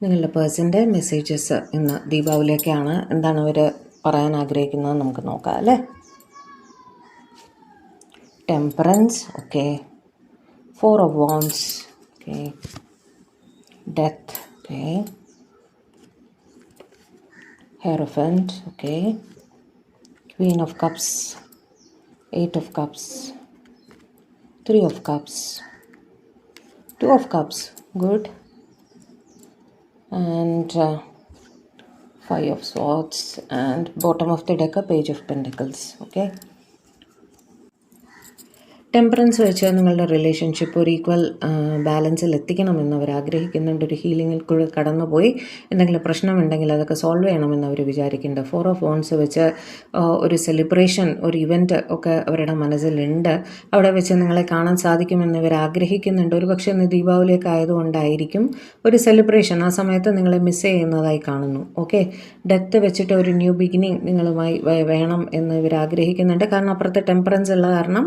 നിങ്ങളുടെ പേഴ്സൻ്റെ മെസ്സേജസ് ഇന്ന് ദീപാവലിയൊക്കെയാണ്. എന്താണ് അവർ പറയാൻ ആഗ്രഹിക്കുന്നത് നമുക്ക് നോക്കാം അല്ലേ. Temperance, okay. 4 of Wands, okay. Death, okay. Hierophant, okay. Queen of Cups, 8 of Cups, 3 of Cups, 2 of Cups, good. And 5 of Swords, and bottom of the deck a Page of Pentacles, okay. Temperance വെച്ച് നിങ്ങളുടെ relationship ഒരു equal ബാലൻസിൽ എത്തിക്കണമെന്ന് അവർ ആഗ്രഹിക്കുന്നുണ്ട്. ഒരു ഹീലിങ്ങിൽ കൂടെ കടന്നുപോയി എന്തെങ്കിലും പ്രശ്നമുണ്ടെങ്കിൽ അതൊക്കെ സോൾവ് ചെയ്യണമെന്ന് അവർ വിചാരിക്കുന്നുണ്ട്. 4 of Wands വെച്ച് ഒരു സെലിബ്രേഷൻ, ഒരു ഇവൻറ്റ് ഒക്കെ അവരുടെ മനസ്സിലുണ്ട്. അവിടെ വെച്ച് നിങ്ങളെ കാണാൻ സാധിക്കുമെന്ന് ഇവർ ആഗ്രഹിക്കുന്നുണ്ട്. ഒരു പക്ഷേ ഇന്ന് ദീപാവലിയൊക്കെ ആയതുകൊണ്ടായിരിക്കും ഒരു സെലിബ്രേഷൻ. ആ സമയത്ത് നിങ്ങളെ മിസ് ചെയ്യുന്നതായി കാണുന്നു, ഓക്കെ. ഡെത്ത് വെച്ചിട്ട് ഒരു ന്യൂ ബിഗിനിങ് നിങ്ങളുമായി വേണം എന്ന് ഇവർ ആഗ്രഹിക്കുന്നുണ്ട്. കാരണം അപ്പുറത്തെ ടെമ്പറൻസ് ഉള്ള കാരണം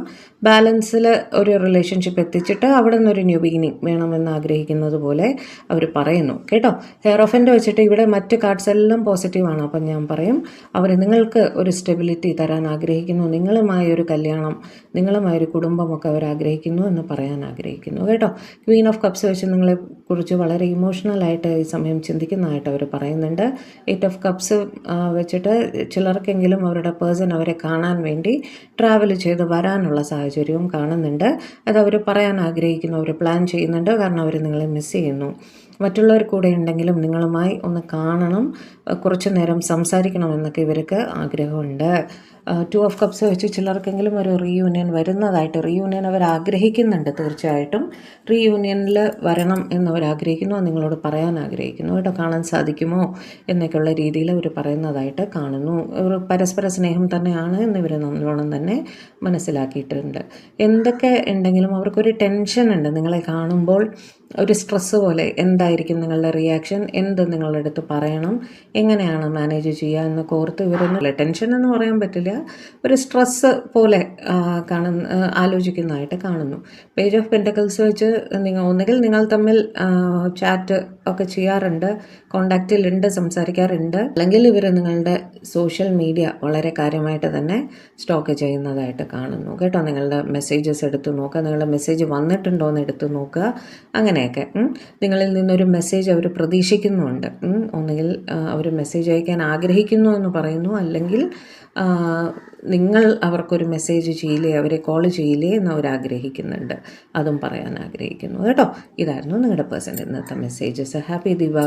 ബാലൻസിൽ ഒരു റിലേഷൻഷിപ്പ് എത്തിച്ചിട്ട് അവിടെ നിന്നൊരു ന്യൂ ബിഗിനിങ് വേണമെന്ന് ആഗ്രഹിക്കുന്നത് പോലെ അവർ പറയുന്നു കേട്ടോ. ഹെയറോഫൻ്റ് വെച്ചിട്ട് ഇവിടെ മറ്റ് കാർഡ്സ് എല്ലാം പോസിറ്റീവാണ്. അപ്പം ഞാൻ പറയും അവർ നിങ്ങൾക്ക് ഒരു സ്റ്റെബിലിറ്റി തരാൻ ആഗ്രഹിക്കുന്നു. നിങ്ങളുമായൊരു കല്യാണം, നിങ്ങളുമായൊരു കുടുംബമൊക്കെ അവർ ആഗ്രഹിക്കുന്നു എന്ന് പറയാൻ ആഗ്രഹിക്കുന്നു കേട്ടോ. ക്വീൻ ഓഫ് കപ്സ് വെച്ച് നിങ്ങളെക്കുറിച്ച് വളരെ ഇമോഷണലായിട്ട് ഈ സമയം ചിന്തിക്കുന്നതായിട്ട് അവർ പറയുന്നുണ്ട്. 8 of കപ്സ് വെച്ചിട്ട് ചിലർക്കെങ്കിലും അവരുടെ പേഴ്സൺ അവരെ കാണാൻ വേണ്ടി ട്രാവൽ ചെയ്ത് വരാനുള്ള സാഹചര്യവും കാണുന്നുണ്ട്. അത് അവർ പറയാൻ ആഗ്രഹിക്കുന്നു, അവർ പ്ലാൻ ചെയ്യുന്നുണ്ട്. കാരണം അവർ നിങ്ങളെ മിസ് ചെയ്യുന്നു. മറ്റുള്ളവർ കൂടെ ഉണ്ടെങ്കിലും നിങ്ങളുമായി ഒന്ന് കാണണം, കുറച്ച് നേരം സംസാരിക്കണമെന്നൊക്കെ ഇവർക്ക് ആഗ്രഹമുണ്ട്. 2 of കപ്സ് വെച്ച് ചിലർക്കെങ്കിലും ഒരു റീയൂണിയൻ വരുന്നതായിട്ട്, റീയൂണിയൻ അവർ ആഗ്രഹിക്കുന്നുണ്ട്. തീർച്ചയായിട്ടും റീയൂണിയനിൽ വരണം എന്നവർ ആഗ്രഹിക്കുന്നു, നിങ്ങളോട് പറയാൻ ആഗ്രഹിക്കുന്നു കേട്ടോ. കാണാൻ സാധിക്കുമോ എന്നൊക്കെയുള്ള രീതിയിൽ അവർ പറയുന്നതായിട്ട് കാണുന്നു. ഒരു പരസ്പര സ്നേഹം തന്നെയാണ് എന്നിവർ നല്ലോണം തന്നെ മനസ്സിലാക്കിയിട്ടുണ്ട്. എന്തൊക്കെ ഉണ്ടെങ്കിലും അവർക്കൊരു ടെൻഷൻ ഉണ്ട് നിങ്ങളെ കാണുമ്പോൾ, ഒരു സ്ട്രെസ്സ് പോലെ. എന്തായിരിക്കും നിങ്ങളുടെ റിയാക്ഷൻ, എന്ത് നിങ്ങളുടെ അടുത്ത് പറയണം, എങ്ങനെയാണ് മാനേജ് ചെയ്യുക എന്നൊക്കെ ഓർത്ത് ഇവരൊന്നുമില്ല. ടെൻഷൻ എന്ന് പറയാൻ പറ്റില്ല, ഒരു സ്ട്രെസ്സ് പോലെ ആലോചിക്കുന്നതായിട്ട് കാണുന്നു. പേജ് ഓഫ് പെൻറ്റക്കിൾസ് വെച്ച് ഒന്നുകിൽ നിങ്ങൾ തമ്മിൽ ചാറ്റ് ഒക്കെ ചെയ്യാറുണ്ട്, കോണ്ടാക്റ്റിലുണ്ട്, സംസാരിക്കാറുണ്ട്. അല്ലെങ്കിൽ ഇവർ നിങ്ങളുടെ സോഷ്യൽ മീഡിയ വളരെ കാര്യമായിട്ട് തന്നെ സ്റ്റോക്ക് ചെയ്യുന്നതായിട്ട് കാണുന്നു കേട്ടോ. നിങ്ങളുടെ മെസ്സേജസ് എടുത്ത് നോക്കുക, നിങ്ങളുടെ മെസ്സേജ് വന്നിട്ടുണ്ടോ എന്ന് എടുത്ത് നോക്കുക. അങ്ങനെയൊക്കെ നിങ്ങളിൽ നിന്നൊരു മെസ്സേജ് അവർ പ്രതീക്ഷിക്കുന്നുണ്ട്. ഒന്നുകിൽ അവർ മെസ്സേജ് അയക്കാൻ ആഗ്രഹിക്കുന്നു എന്ന് പറയുന്നു, അല്ലെങ്കിൽ നിങ്ങൾ അവർക്കൊരു മെസ്സേജ് ചെയ്യില്ലേ, അവരെ കോൾ ചെയ്യില്ലേ എന്ന് അവർ ആഗ്രഹിക്കുന്നുണ്ട്. അതും പറയാൻ ആഗ്രഹിക്കുന്നു കേട്ടോ. ഇതായിരുന്നു നിങ്ങളുടെ പേഴ്സൻ്റെ ഇന്നത്തെ മെസ്സേജസ്. ഹാപ്പി ദീപാവലി.